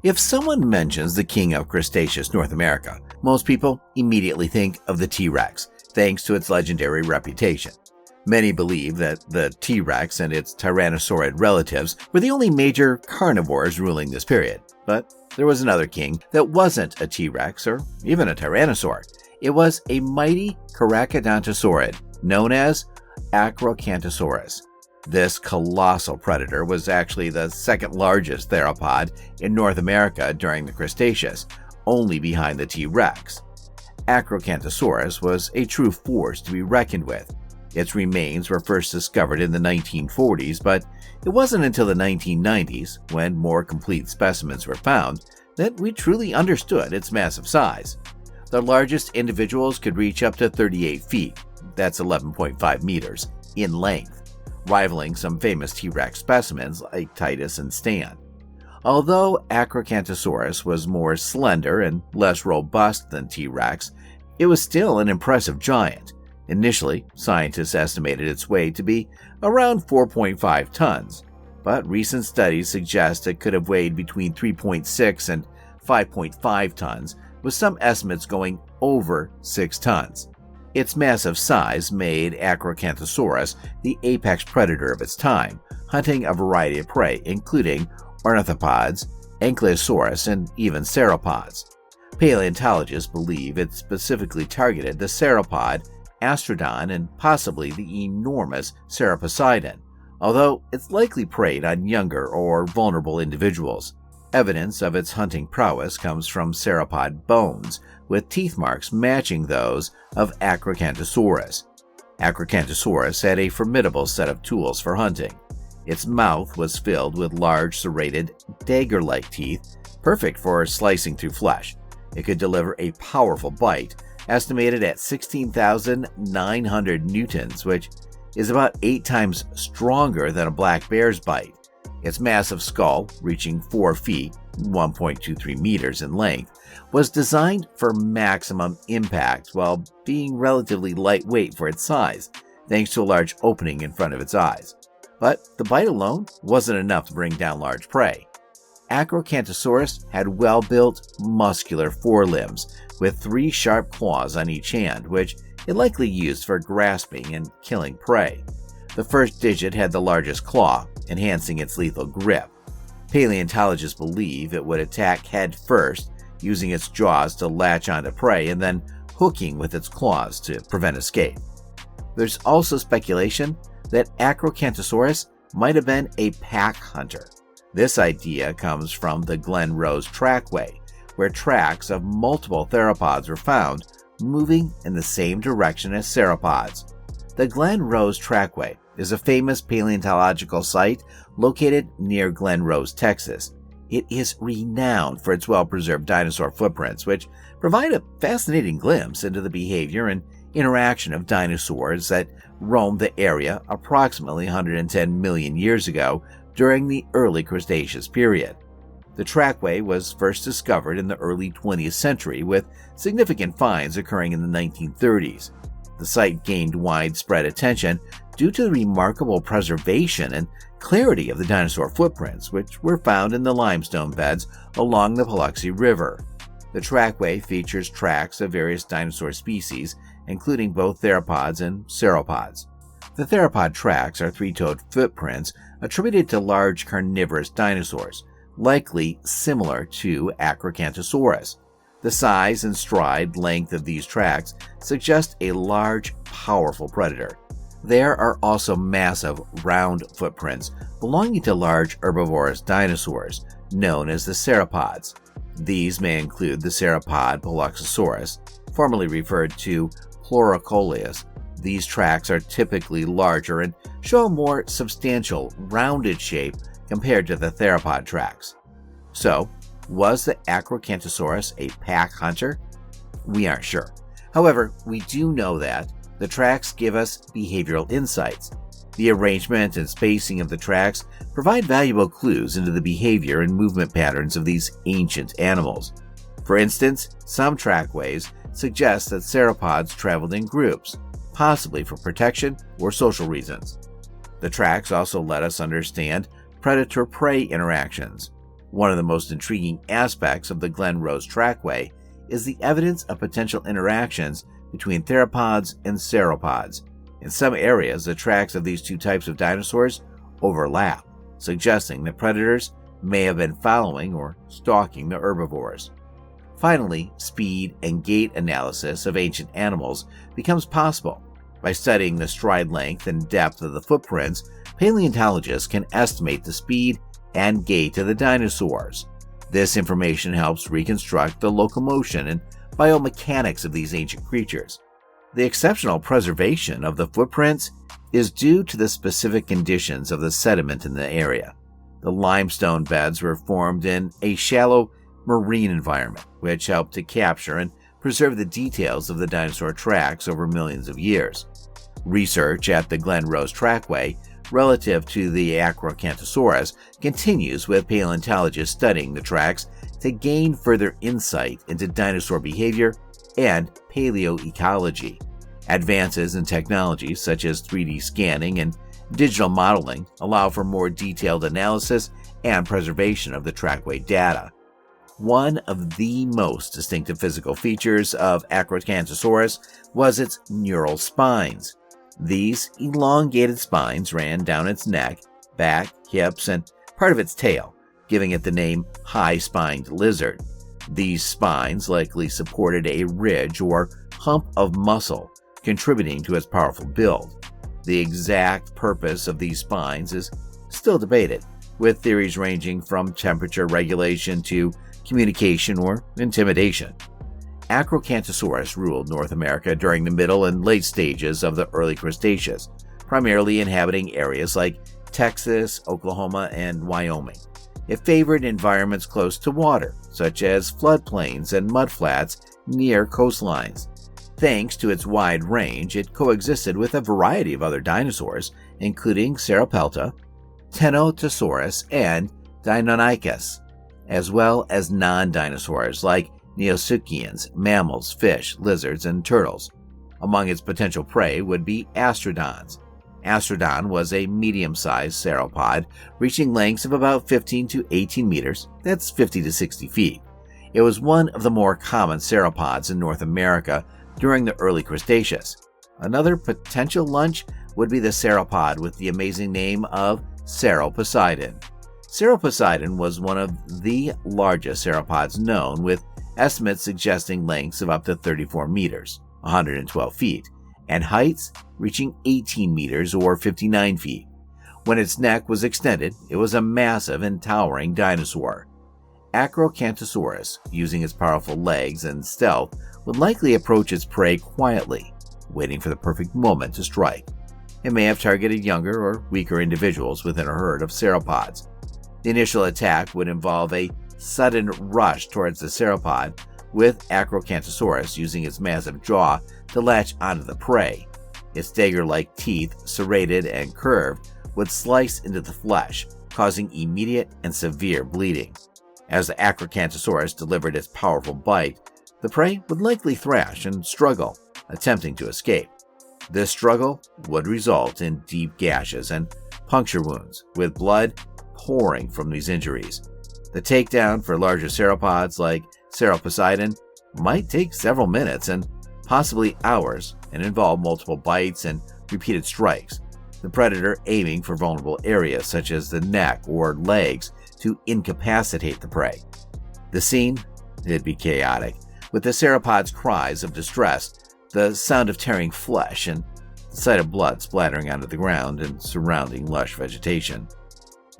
If someone mentions the king of Cretaceous North America, most people immediately think of the T-Rex, thanks to its legendary reputation. Many believe that the T-Rex and its tyrannosaurid relatives were the only major carnivores ruling this period. But there was another king that wasn't a T-Rex or even a tyrannosaur. It was a mighty Acrocanthosaurid known as Acrocanthosaurus. This colossal predator was actually the second largest theropod in North America during the Cretaceous, only behind the T-Rex. Acrocanthosaurus was a true force to be reckoned with. Its remains were first discovered in the 1940s, but it wasn't until the 1990s, when more complete specimens were found, that we truly understood its massive size. The largest individuals could reach up to 38 feet, that's 11.5 meters, in length, rivaling some famous T-Rex specimens like Titus and Stan. Although Acrocanthosaurus was more slender and less robust than T-Rex, it was still an impressive giant. Initially, scientists estimated its weight to be around 4.5 tons, but recent studies suggest it could have weighed between 3.6 and 5.5 tons, with some estimates going over 6 tons. Its massive size made Acrocanthosaurus the apex predator of its time, hunting a variety of prey, including ornithopods, ankylosaurus, and even sauropods. Paleontologists believe it specifically targeted the sauropod, Astrodon, and possibly the enormous Sauroposeidon, although it's likely preyed on younger or vulnerable individuals. Evidence of its hunting prowess comes from sauropod bones, with teeth marks matching those of Acrocanthosaurus. Acrocanthosaurus had a formidable set of tools for hunting. Its mouth was filled with large serrated, dagger-like teeth, perfect for slicing through flesh. It could deliver a powerful bite, estimated at 16,900 newtons, which is about 8 times stronger than a black bear's bite. Its massive skull, reaching 4 feet, 1.23 meters in length, was designed for maximum impact while being relatively lightweight for its size, thanks to a large opening in front of its eyes. But the bite alone wasn't enough to bring down large prey. Acrocanthosaurus had well-built, muscular forelimbs with 3 sharp claws on each hand, which it likely used for grasping and killing prey. The first digit had the largest claw, enhancing its lethal grip. Paleontologists believe it would attack head first, using its jaws to latch onto prey and then hooking with its claws to prevent escape. There's also speculation that Acrocanthosaurus might have been a pack hunter. This idea comes from the Glen Rose trackway, where tracks of multiple theropods were found moving in the same direction as sauropods. The Glen Rose trackway is a famous paleontological site located near Glen Rose, Texas. It is renowned for its well-preserved dinosaur footprints, which provide a fascinating glimpse into the behavior and interaction of dinosaurs that roamed the area approximately 110 million years ago during the Early Cretaceous period. The trackway was first discovered in the early 20th century, with significant finds occurring in the 1930s. The site gained widespread attention due to the remarkable preservation and clarity of the dinosaur footprints, which were found in the limestone beds along the Paluxy River. The trackway features tracks of various dinosaur species, including both theropods and sauropods. The theropod tracks are 3-toed footprints attributed to large carnivorous dinosaurs, likely similar to Acrocanthosaurus. The size and stride length of these tracks suggest a large, powerful predator. There are also massive, round footprints belonging to large herbivorous dinosaurs, known as the sauropods. These may include the sauropod Paluxosaurus, formerly referred to Pleurocoleus. These tracks are typically larger and show a more substantial, rounded shape compared to the theropod tracks. So, was the Acrocanthosaurus a pack hunter? We aren't sure. However, we do know that the tracks give us behavioral insights. The arrangement and spacing of the tracks provide valuable clues into the behavior and movement patterns of these ancient animals. For instance, some trackways suggest that sauropods traveled in groups, possibly for protection or social reasons. The tracks also let us understand predator-prey interactions. One of the most intriguing aspects of the Glen Rose trackway is the evidence of potential interactions between theropods and sauropods. In some areas, the tracks of these two types of dinosaurs overlap, suggesting that predators may have been following or stalking the herbivores. Finally, speed and gait analysis of ancient animals becomes possible. By studying the stride length and depth of the footprints, paleontologists can estimate the speed and gait of the dinosaurs. This information helps reconstruct the locomotion and biomechanics of these ancient creatures. The exceptional preservation of the footprints is due to the specific conditions of the sediment in the area. The limestone beds were formed in a shallow marine environment, which helped to capture and preserve the details of the dinosaur tracks over millions of years. Research at the Glen Rose trackway relative to the Acrocanthosaurus continues, with paleontologists studying the tracks to gain further insight into dinosaur behavior and paleoecology. Advances in technologies such as 3D scanning and digital modeling allow for more detailed analysis and preservation of the trackway data. One of the most distinctive physical features of Acrocanthosaurus was its neural spines. These elongated spines ran down its neck, back, hips, and part of its tail, giving it the name high-spined lizard. These spines likely supported a ridge or hump of muscle, contributing to its powerful build. The exact purpose of these spines is still debated, with theories ranging from temperature regulation to communication or intimidation. Acrocanthosaurus ruled North America during the middle and late stages of the Early Cretaceous, primarily inhabiting areas like Texas, Oklahoma, and Wyoming. It favored environments close to water, such as floodplains and mudflats near coastlines. Thanks to its wide range, it coexisted with a variety of other dinosaurs, including Sauropelta, Tenotosaurus, and Deinonychus, as well as non-dinosaurs like Neosuchians, mammals, fish, lizards, and turtles. Among its potential prey would be astrodons. Astrodon was a medium-sized sauropod, reaching lengths of about 15 to 18 meters, that's 50 to 60 feet. It was one of the more common sauropods in North America during the Early Cretaceous. Another potential lunch would be the sauropod with the amazing name of Sauroposeidon. Sauroposeidon was one of the largest sauropods known, with estimates suggesting lengths of up to 34 meters, 112 feet, and heights reaching 18 meters or 59 feet. When its neck was extended, it was a massive and towering dinosaur. Acrocanthosaurus, using its powerful legs and stealth, would likely approach its prey quietly, waiting for the perfect moment to strike. It may have targeted younger or weaker individuals within a herd of sauropods. The initial attack would involve a sudden rush towards the sauropod, with Acrocanthosaurus using its massive jaw to latch onto the prey. Its dagger-like teeth, serrated and curved, would slice into the flesh, causing immediate and severe bleeding. As the Acrocanthosaurus delivered its powerful bite, the prey would likely thrash and struggle, attempting to escape. This struggle would result in deep gashes and puncture wounds, with blood pouring from these injuries. The takedown for larger sauropods like Sauroposeidon might take several minutes and possibly hours, and involve multiple bites and repeated strikes, the predator aiming for vulnerable areas such as the neck or legs to incapacitate the prey. The scene? It'd be chaotic, with the sauropod's cries of distress, the sound of tearing flesh, and the sight of blood splattering onto the ground and surrounding lush vegetation.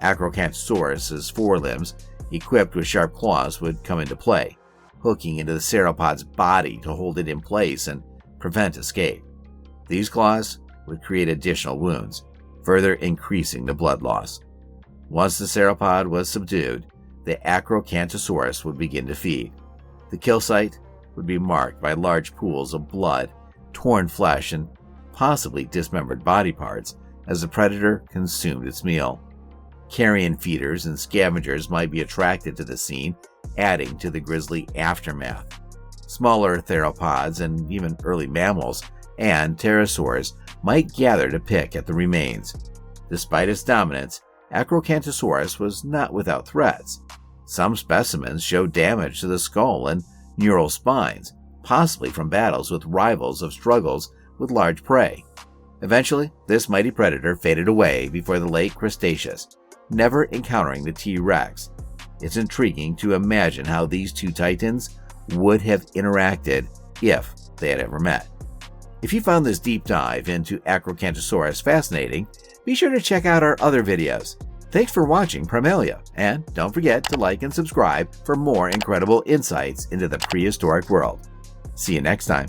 Acrocanthosaurus's forelimbs, equipped with sharp claws, would come into play, hooking into the sauropod's body to hold it in place and prevent escape. These claws would create additional wounds, further increasing the blood loss. Once the sauropod was subdued, the Acrocanthosaurus would begin to feed. The kill site would be marked by large pools of blood, torn flesh, and possibly dismembered body parts as the predator consumed its meal. Carrion feeders and scavengers might be attracted to the scene, adding to the grisly aftermath. Smaller theropods and even early mammals and pterosaurs might gather to pick at the remains. Despite its dominance, Acrocanthosaurus was not without threats. Some specimens show damage to the skull and neural spines, possibly from battles with rivals of struggles with large prey. Eventually, this mighty predator faded away before the late Cretaceous, never encountering the T-Rex. It's intriguing to imagine how these two titans would have interacted if they had ever met. If you found this deep dive into Acrocanthosaurus fascinating, be sure to check out our other videos. Thanks for watching Primalia, and don't forget to like and subscribe for more incredible insights into the prehistoric world. See you next time.